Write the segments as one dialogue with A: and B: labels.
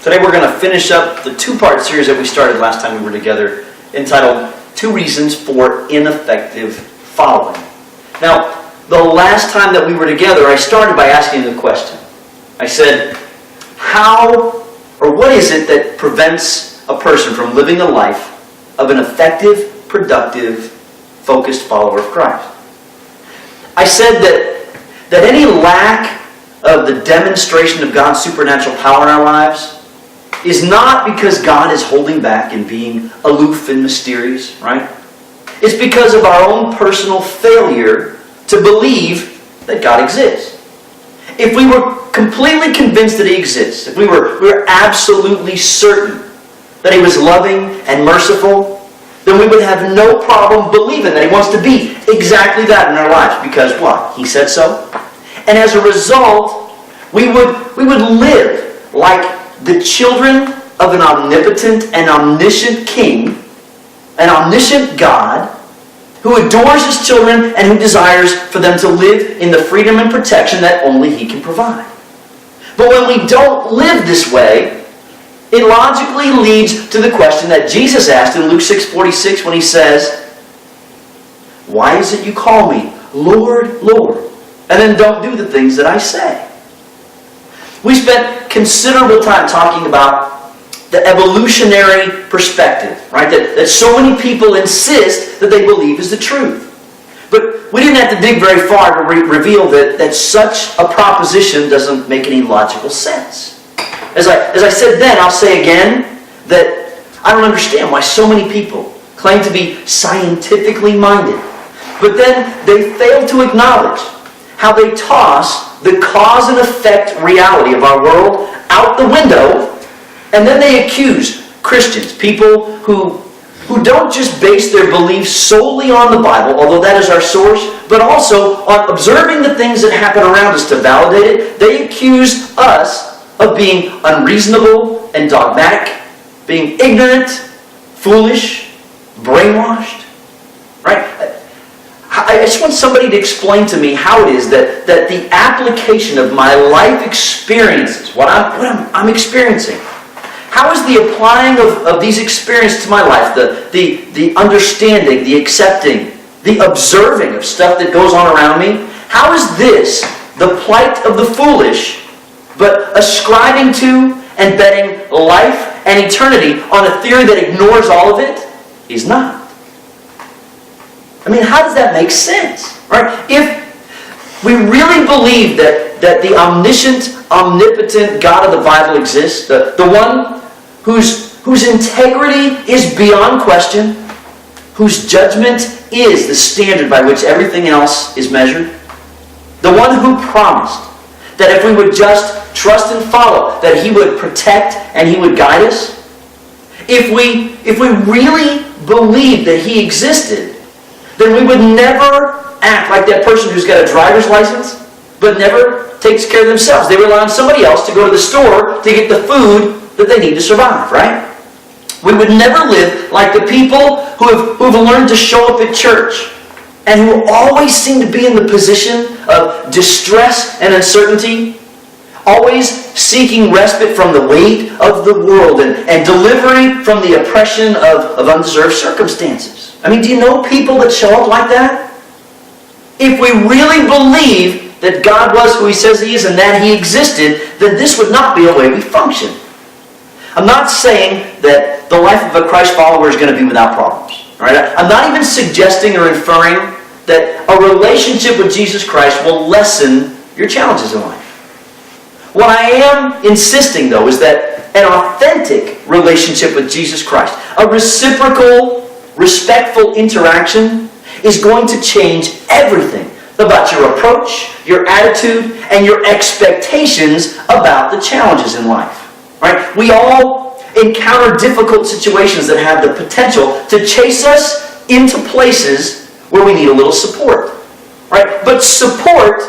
A: Today we're going to finish up the two-part series that we started last time we were together, entitled 2 Reasons for Ineffective Following. Now, the last time that we were together, I started by asking the question. I said, how or what is it that prevents a person from living a life of an effective, productive, focused follower of Christ? I said that any lack of the demonstration of God's supernatural power in our lives is not because God is holding back and being aloof and mysterious, right? It's because of our own personal failure to believe that God exists. If we were completely convinced that He exists, if we were absolutely certain that He was loving and merciful, then we would have no problem believing that He wants to be exactly that in our lives. Because what? He said so. And as a result, we would live like the children of an omnipotent and omniscient King, an omniscient God, who adores His children and who desires for them to live in the freedom and protection that only He can provide. But when we don't live this way, it logically leads to the question that Jesus asked in Luke 6:46 when He says, "Why is it you call me Lord, Lord, and then don't do the things that I say?" We spent considerable time talking about the evolutionary perspective, right? That so many people insist that they believe is the truth. But we didn't have to dig very far to reveal that such a proposition doesn't make any logical sense. As I said then, I'll say again that I don't understand why so many people claim to be scientifically minded, but then they fail to acknowledge how they toss the cause and effect reality of our world out the window, and then they accuse Christians, people who don't just base their beliefs solely on the Bible, although that is our source, but also on observing the things that happen around us to validate it. They accuse us of being unreasonable and dogmatic, being ignorant, foolish, brainwashed, right? I just want somebody to explain to me how it is that the application of my life experiences, what I'm experiencing, how is the applying of these experiences to my life, the understanding, the accepting, the observing of stuff that goes on around me, how is this the plight of the foolish, but ascribing to and betting life and eternity on a theory that ignores all of it is not? I mean, how does that make sense? Right? If we really believe that the omniscient, omnipotent God of the Bible exists, the one whose integrity is beyond question, whose judgment is the standard by which everything else is measured, the one who promised that if we would just trust and follow, that He would protect and He would guide us, if we really believed that He existed, then we would never act like that person who's got a driver's license but never takes care of themselves. They rely on somebody else to go to the store to get the food that they need to survive, right? We would never live like the people who have learned to show up at church and who always seem to be in the position of distress and uncertainty, always seeking respite from the weight of the world and delivery from the oppression of undeserved circumstances. I mean, do you know people that show up like that? If we really believe that God was who He says He is and that He existed, then this would not be a way we function. I'm not saying that the life of a Christ follower is going to be without problems. Right? I'm not even suggesting or inferring that a relationship with Jesus Christ will lessen your challenges in life. What I am insisting, though, is that an authentic relationship with Jesus Christ, a reciprocal, respectful interaction, is going to change everything about your approach, your attitude, and your expectations about the challenges in life. Right? We all encounter difficult situations that have the potential to chase us into places where we need a little support. Right? But support,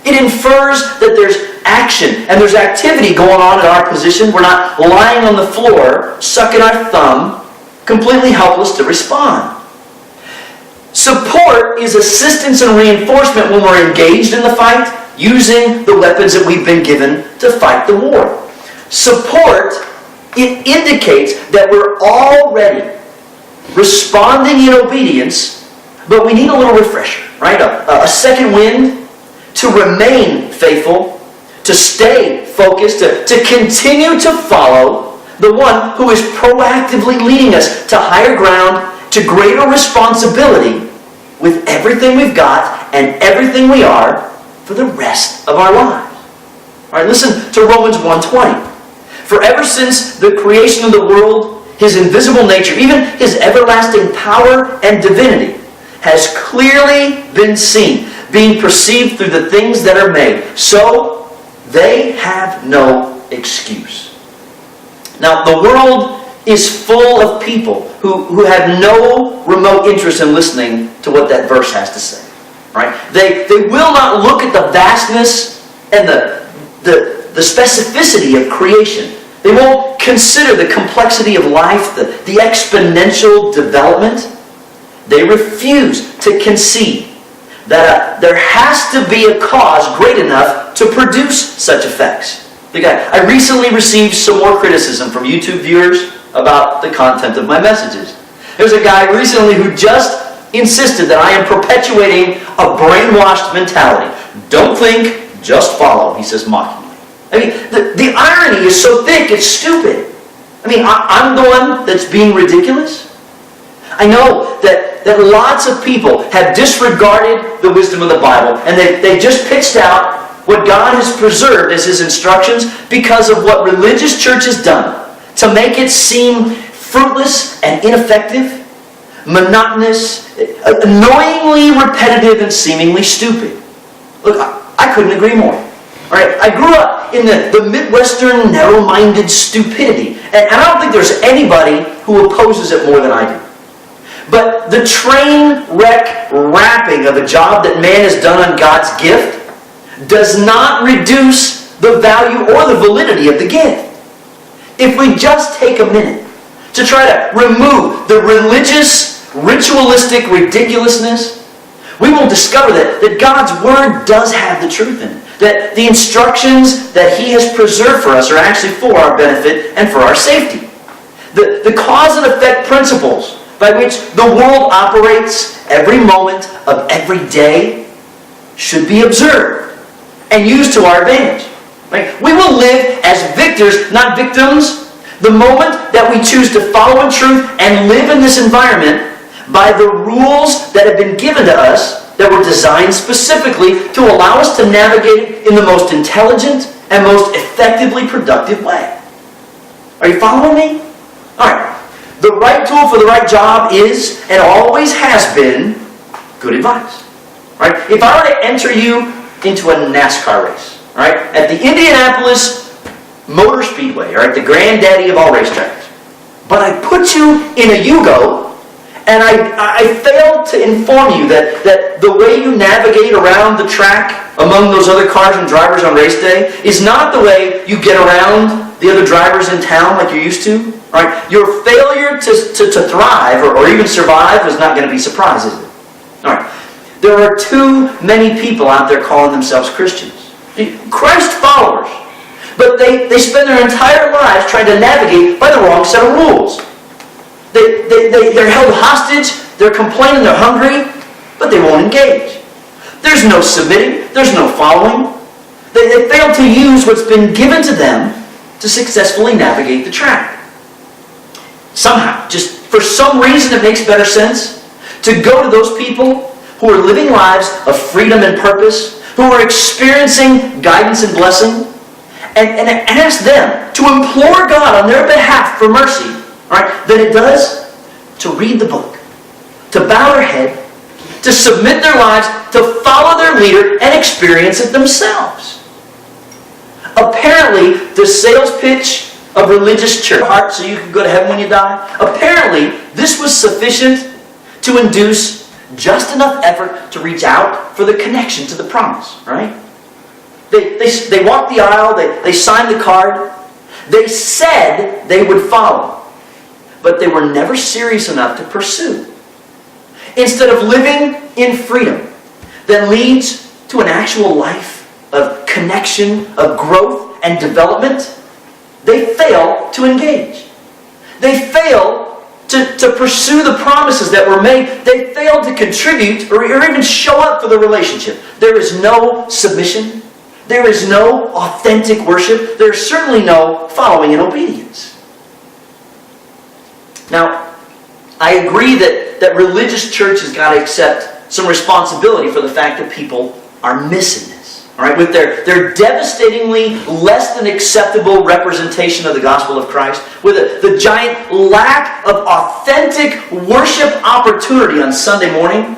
A: it infers that there's action and there's activity going on in our position. We're not lying on the floor, sucking our thumb, completely helpless to respond. Support is assistance and reinforcement when we're engaged in the fight, using the weapons that we've been given to fight the war. Support, it indicates that we're already responding in obedience, but we need a little refresher, right? A second wind to remain faithful, to stay focused, to continue to follow the one who is proactively leading us to higher ground, to greater responsibility with everything we've got and everything we are for the rest of our lives. All right, listen to Romans 1:20. For ever since the creation of the world, His invisible nature, even His everlasting power and divinity, has clearly been seen, being perceived through the things that are made. So they have no excuse. Now, the world is full of people who have no remote interest in listening to what that verse has to say. Right? They will not look at the vastness and the specificity of creation. They won't consider the complexity of life, the exponential development. They refuse to concede that there has to be a cause great enough to produce such effects. I recently received some more criticism from YouTube viewers about the content of my messages. There's a guy recently who just insisted that I am perpetuating a brainwashed mentality. Don't think, just follow, he says mockingly. I mean, the irony is so thick, it's stupid. I mean, I'm the one that's being ridiculous. I know that lots of people have disregarded the wisdom of the Bible, and they just pitched out what God has preserved as His instructions because of what religious church has done to make it seem fruitless and ineffective, monotonous, annoyingly repetitive, and seemingly stupid. Look, I couldn't agree more. All right, I grew up in the Midwestern narrow-minded stupidity, and I don't think there's anybody who opposes it more than I do. But the train wreck wrapping of a job that man has done on God's gift does not reduce the value or the validity of the gift. If we just take a minute to try to remove the religious, ritualistic ridiculousness, we will discover that God's Word does have the truth in it. That the instructions that He has preserved for us are actually for our benefit and for our safety. The cause and effect principles by which the world operates every moment of every day should be observed and used to our advantage. Right? We will live as victors, not victims, the moment that we choose to follow in truth and live in this environment by the rules that have been given to us that were designed specifically to allow us to navigate it in the most intelligent and most effectively productive way. Are you following me? All right. The right tool for the right job is, and always has been, good advice. Right? If I were to enter you into a NASCAR race, right, at the Indianapolis Motor Speedway, right, the granddaddy of all racetracks, but I put you in a Yugo, and I failed to inform you that the way you navigate around the track among those other cars and drivers on race day is not the way you get around the other drivers in town like you're used to. Right? Your failure to thrive or even survive is not going to be a surprise, is it? All right. There are too many people out there calling themselves Christians. Christ followers. But they spend their entire lives trying to navigate by the wrong set of rules. They're held hostage, they're complaining, they're hungry, but they won't engage. There's no submitting, there's no following. They fail to use what's been given to them to successfully navigate the track. Somehow, just for some reason it makes better sense to go to those people who are living lives of freedom and purpose, who are experiencing guidance and blessing, and ask them to implore God on their behalf for mercy, right, than it does to read the book, to bow their head, to submit their lives, to follow their leader, and experience it themselves. Apparently, the sales pitch of religious church heart so you can go to heaven when you die, apparently this was sufficient to induce just enough effort to reach out for the connection to the promise, right? They walked the aisle, they signed the card, they said they would follow, but they were never serious enough to pursue. Instead of living in freedom that leads to an actual life of connection, of growth and development, they fail to engage. They fail to pursue the promises that were made. They fail to contribute or even show up for the relationship. There is no submission. There is no authentic worship. There is certainly no following in obedience. Now, I agree that religious church has got to accept some responsibility for the fact that people are missing this. All right, with their devastatingly less than acceptable representation of the gospel of Christ, with the giant lack of authentic worship opportunity on Sunday morning.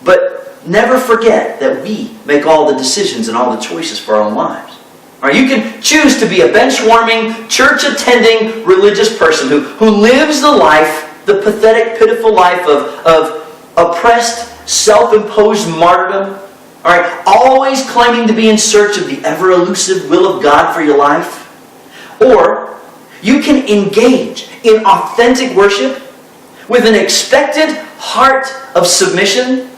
A: But never forget that we make all the decisions and all the choices for our own lives. All right, you can choose to be a bench-warming, church-attending religious person who lives the life, the pathetic, pitiful life of oppressed, self-imposed martyrdom. All right, always claiming to be in search of the ever-elusive will of God for your life. Or you can engage in authentic worship with an expectant heart of submission,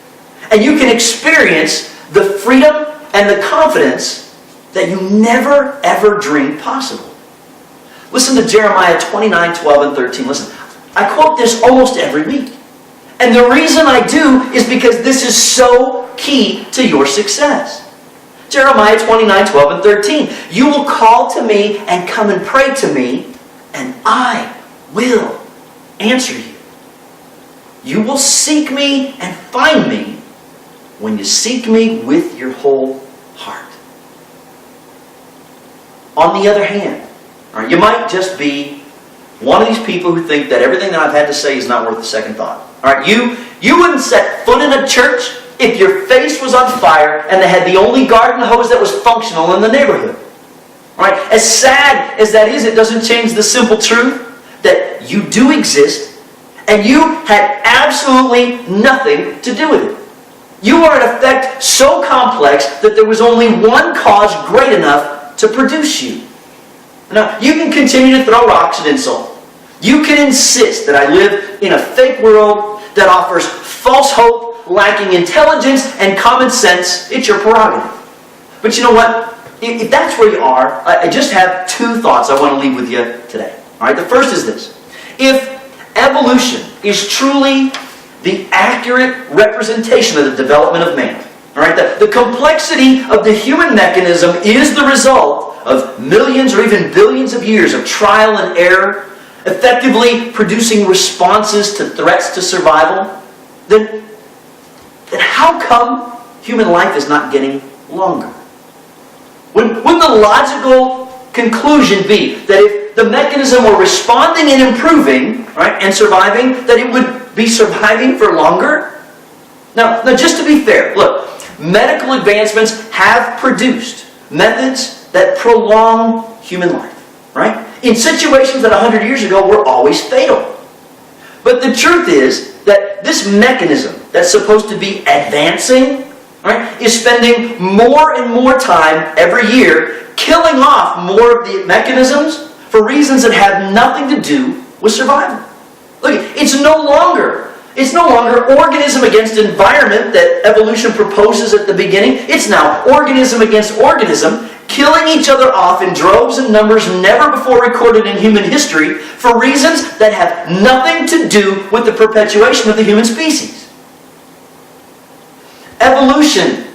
A: and you can experience the freedom and the confidence that you never, ever dreamed possible. Listen to Jeremiah 29, 12, and 13. Listen, I quote this almost every week. And the reason I do is because this is so key to your success. Jeremiah 29, 12, and 13. You will call to me and come and pray to me, and I will answer you. You will seek me and find me when you seek me with your whole heart. On the other hand, all right, you might just be one of these people who think that everything that I've had to say is not worth a second thought. All right, you wouldn't set foot in a church if your face was on fire and they had the only garden hose that was functional in the neighborhood. All right, as sad as that is, it doesn't change the simple truth that you do exist and you had absolutely nothing to do with it. You are in effect so complex that there was only one cause great enough to produce you. Now, you can continue to throw rocks and insult. You can insist that I live in a fake world that offers false hope, lacking intelligence and common sense. It's your prerogative. But you know what? If that's where you are, I just have two thoughts I want to leave with you today. All right, the first is this. If evolution is truly the accurate representation of the development of man, all right, the complexity of the human mechanism is the result of millions or even billions of years of trial and error, effectively producing responses to threats to survival, then how come human life is not getting longer? Wouldn't the logical conclusion be that if the mechanism were responding and improving, right, and surviving, that it would be surviving for longer? Now, just to be fair, look, medical advancements have produced methods that prolong human life, right? In situations that 100 years ago were always fatal. But the truth is that this mechanism that's supposed to be advancing, right, is spending more and more time every year killing off more of the mechanisms for reasons that have nothing to do with survival. Look, it's no longer organism against environment that evolution proposes at the beginning. It's now organism against organism, killing each other off in droves and numbers never before recorded in human history for reasons that have nothing to do with the perpetuation of the human species. Evolution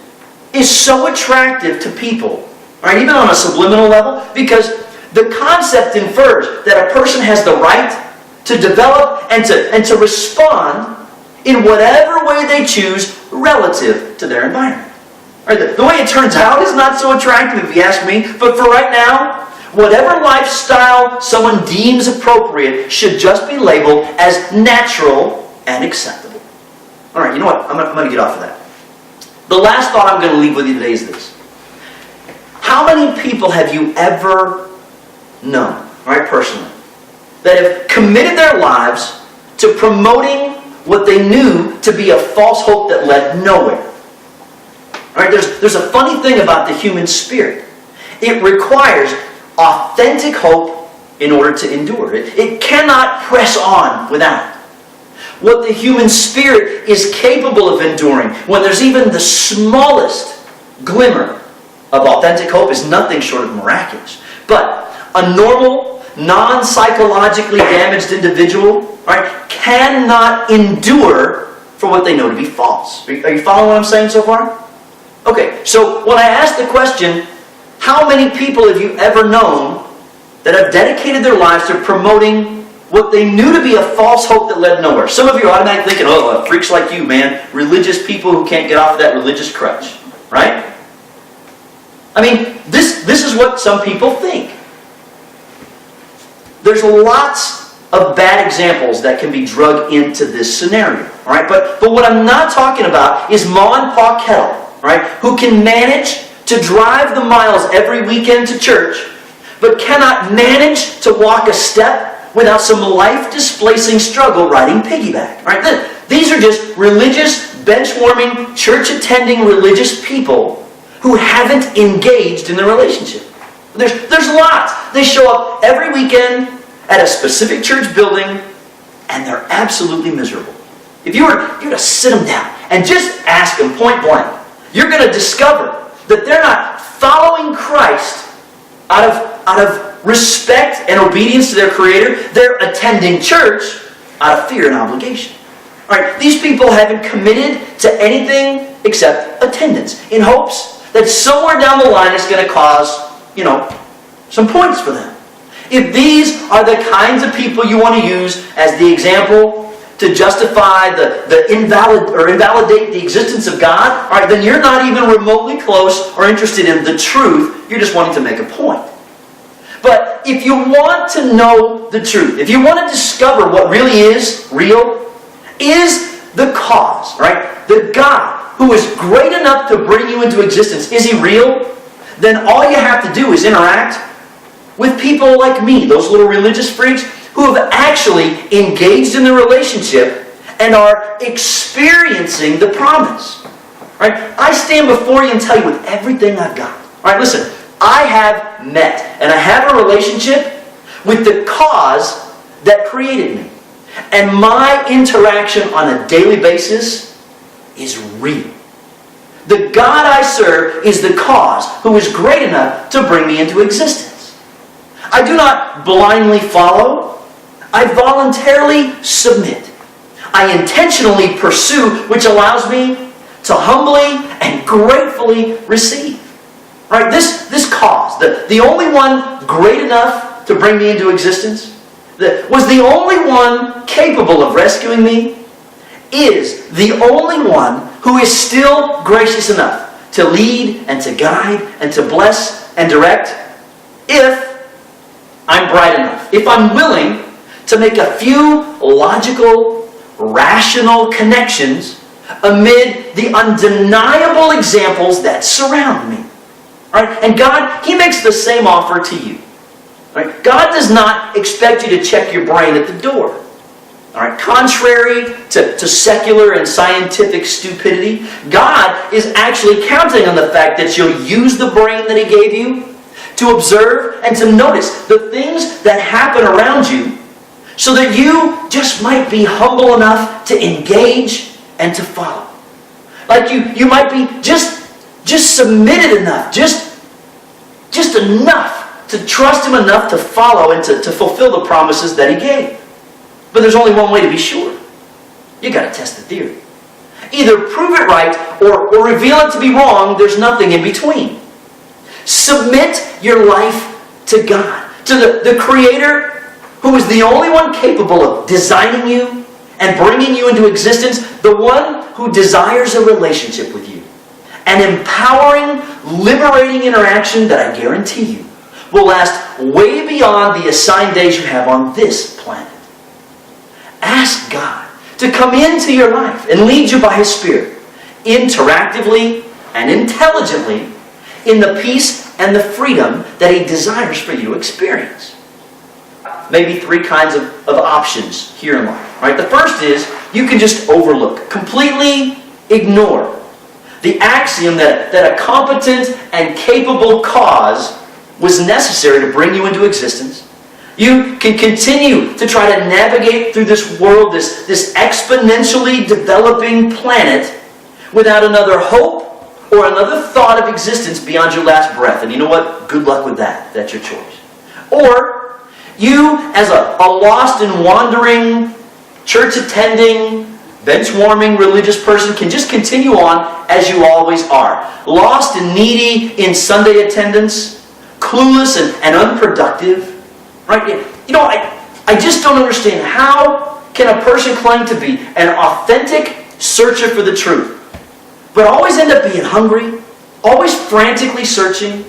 A: is so attractive to people, right, even on a subliminal level, because the concept infers that a person has the right to develop and to respond in whatever way they choose relative to their environment. Right, the way it turns out is not so attractive if you ask me, but for right now, whatever lifestyle someone deems appropriate should just be labeled as natural and acceptable. All right, you know what? I'm going to get off of that. The last thought I'm going to leave with you today is this. How many people have you ever known, right, personally, that have committed their lives to promoting what they knew to be a false hope that led nowhere? All right, there's a funny thing about the human spirit. It requires authentic hope in order to endure. It cannot press on without. What the human spirit is capable of enduring when there's even the smallest glimmer of authentic hope is nothing short of miraculous. But A normal, non-psychologically damaged individual, right, cannot endure for what they know to be false. Are you following what I'm saying so far? Okay, so when I ask the question, how many people have you ever known that have dedicated their lives to promoting what they knew to be a false hope that led nowhere? Some of you are automatically thinking, oh, freaks like you, man. Religious people who can't get off of that religious crutch. Right? I mean, this is what some people think. There's lots of bad examples that can be drug into this scenario. All right? But what I'm not talking about is Ma and Pa Kettle, right, who can manage to drive the miles every weekend to church, but cannot manage to walk a step without some life-displacing struggle riding piggyback. Right? These are just religious, bench-warming, church-attending religious people who haven't engaged in the relationship. There's lots. They show up every weekend at a specific church building, and they're absolutely miserable. If you were to sit them down and just ask them point blank, you're going to discover that they're not following Christ out of respect and obedience to their Creator. They're attending church out of fear and obligation. All right, these people haven't committed to anything except attendance, in hopes that somewhere down the line it's going to cause, some points for them. If these are the kinds of people you want to use as the example to justify the invalidate the existence of God, all right, then you're not even remotely close or interested in the truth. You're just wanting to make a point. But if you want to know the truth, if you want to discover what really is real, is the cause, right? The God who is great enough to bring you into existence, is He real? Then all you have to do is interact with people like me, those little religious freaks who have actually engaged in the relationship and are experiencing the promise. Right? I stand before you and tell you with everything I've got. All right, listen, I have met and I have a relationship with the cause that created me. And my interaction on a daily basis is real. The God I serve is the cause who is great enough to bring me into existence. I do not blindly follow. I voluntarily submit. I intentionally pursue, which allows me to humbly and gratefully receive. Right? This cause, the only one great enough to bring me into existence, that was the only one capable of rescuing me, is the only one who is still gracious enough to lead and to guide and to bless and direct if I'm bright enough, if I'm willing to make a few logical, rational connections amid the undeniable examples that surround me. Right? And God, He makes the same offer to you. Right? God does not expect you to check your brain at the door. All right? Contrary to secular and scientific stupidity, God is actually counting on the fact that you'll use the brain that He gave you to observe and to notice the things that happen around you so that you just might be humble enough to engage and to follow. Like you might be just submitted enough, just enough to trust Him enough to follow and to fulfill the promises that He gave. But there's only one way to be sure. You got to test the theory. Either prove it right or reveal it to be wrong. There's nothing in between. Submit your life to God, to the Creator who is the only one capable of designing you and bringing you into existence, the one who desires a relationship with you. An empowering, liberating interaction that I guarantee you will last way beyond the assigned days you have on this planet. Ask God to come into your life and lead you by His Spirit, interactively and intelligently, in the peace and the freedom that He desires for you to experience. Maybe three kinds of options here in life. Right? The first is you can just overlook, completely ignore the axiom that a competent and capable cause was necessary to bring you into existence. You can continue to try to navigate through this world, this exponentially developing planet, without another hope or another thought of existence beyond your last breath. And you know what? Good luck with that. That's your choice. Or you, as a lost and wandering, church-attending, bench-warming religious person, can just continue on as you always are. Lost and needy in Sunday attendance, clueless and unproductive. Right? You know, I just don't understand, how can a person claim to be an authentic searcher for the truth, but always end up being hungry, always frantically searching,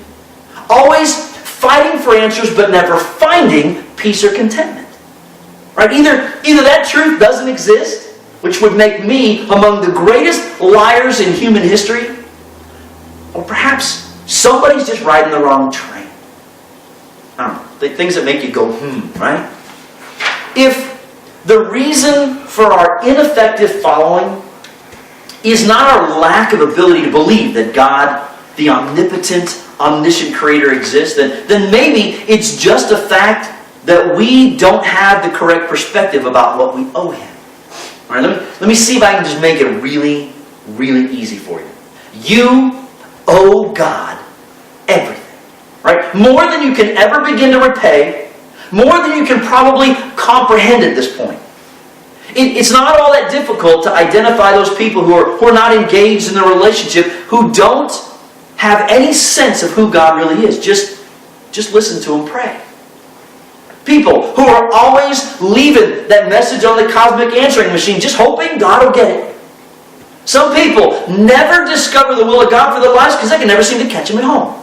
A: always fighting for answers but never finding peace or contentment? Right? Either that truth doesn't exist, which would make me among the greatest liars in human history, or perhaps somebody's just riding the wrong train. I don't know. The things that make you go, right? If the reason for our ineffective following is not our lack of ability to believe that God, the omnipotent, omniscient Creator, exists, then maybe it's just a fact that we don't have the correct perspective about what we owe Him. All right, let me see if I can just make it really, really easy for you. You owe God everything. Right? More than you can ever begin to repay, more than you can probably comprehend at this point. It's not all that difficult to identify those people who are not engaged in the relationship, who don't have any sense of who God really is. Just listen to them pray. People who are always leaving that message on the cosmic answering machine, just hoping God will get it. Some people never discover the will of God for their lives because they can never seem to catch Him at home.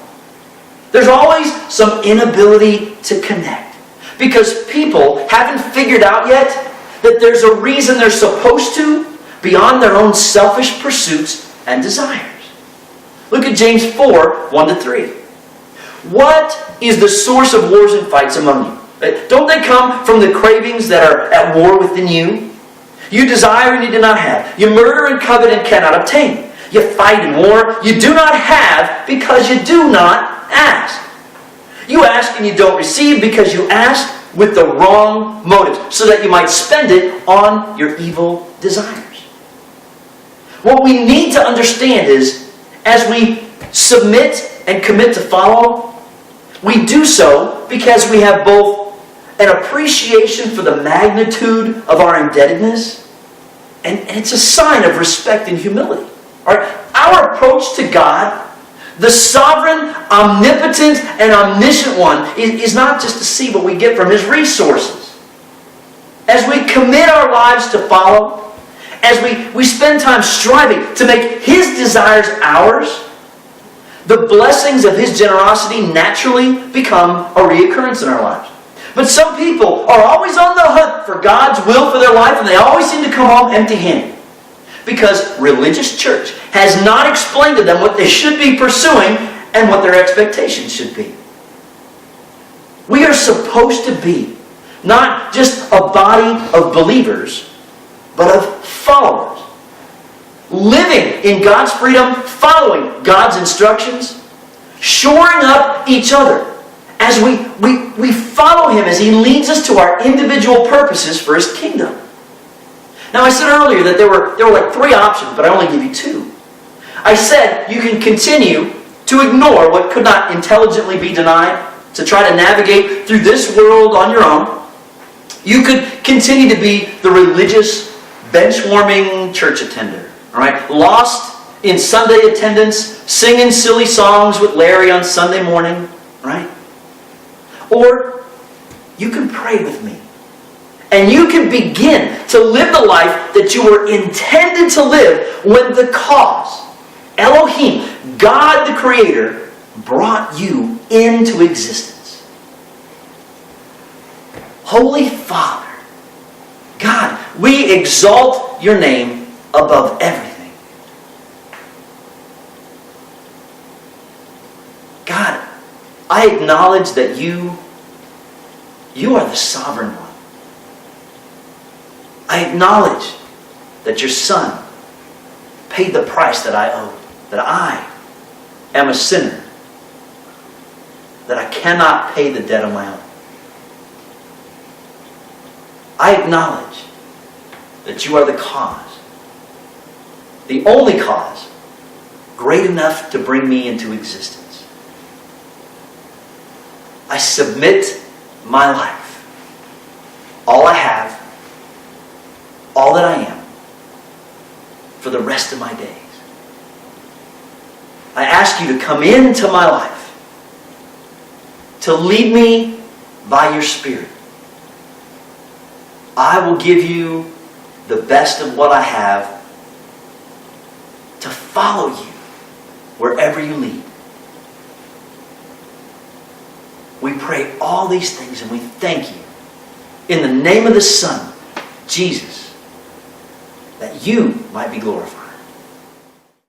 A: There's always some inability to connect because people haven't figured out yet that there's a reason they're supposed to beyond their own selfish pursuits and desires. Look at James 4, 1-3. What is the source of wars and fights among you? Don't they come from the cravings that are at war within you? You desire and you do not have. You murder and covet and cannot obtain. You fight and war. You do not have because you do not ask. You ask and you don't receive because you ask with the wrong motives, so that you might spend it on your evil desires. What we need to understand is, as we submit and commit to follow, we do so because we have both an appreciation for the magnitude of our indebtedness, and it's a sign of respect and humility. All right? Our approach to God, the sovereign, omnipotent, and omniscient one, is not just to see what we get from His resources. As we commit our lives to follow, as we spend time striving to make His desires ours, the blessings of His generosity naturally become a reoccurrence in our lives. But some people are always on the hunt for God's will for their life, and they always seem to come home empty-handed. Because religious church has not explained to them what they should be pursuing and what their expectations should be. We are supposed to be not just a body of believers, but of followers. Living in God's freedom, following God's instructions, shoring up each other as we follow Him as He leads us to our individual purposes for His kingdom. Now, I said earlier that there were like 3 options, but I only give you 2. I said you can continue to ignore what could not intelligently be denied, to try to navigate through this world on your own. You could continue to be the religious, bench-warming church attender, all right? Lost in Sunday attendance, singing silly songs with Larry on Sunday morning, right? Or you can pray with me. And you can begin to live the life that you were intended to live when the cause, Elohim, God the Creator, brought you into existence. Holy Father, God, we exalt your name above everything. God, I acknowledge that you are the sovereign one. I acknowledge that your Son paid the price that I owed, that I am a sinner, that I cannot pay the debt of my own. I acknowledge that you are the cause, the only cause, great enough to bring me into existence. I submit my life, all I have, all that I am, for the rest of my days. I ask you to come into my life, to lead me by your Spirit. I will give you the best of what I have to follow you wherever you lead. We pray all these things and we thank you in the name of the Son, Jesus, that you might be glorified.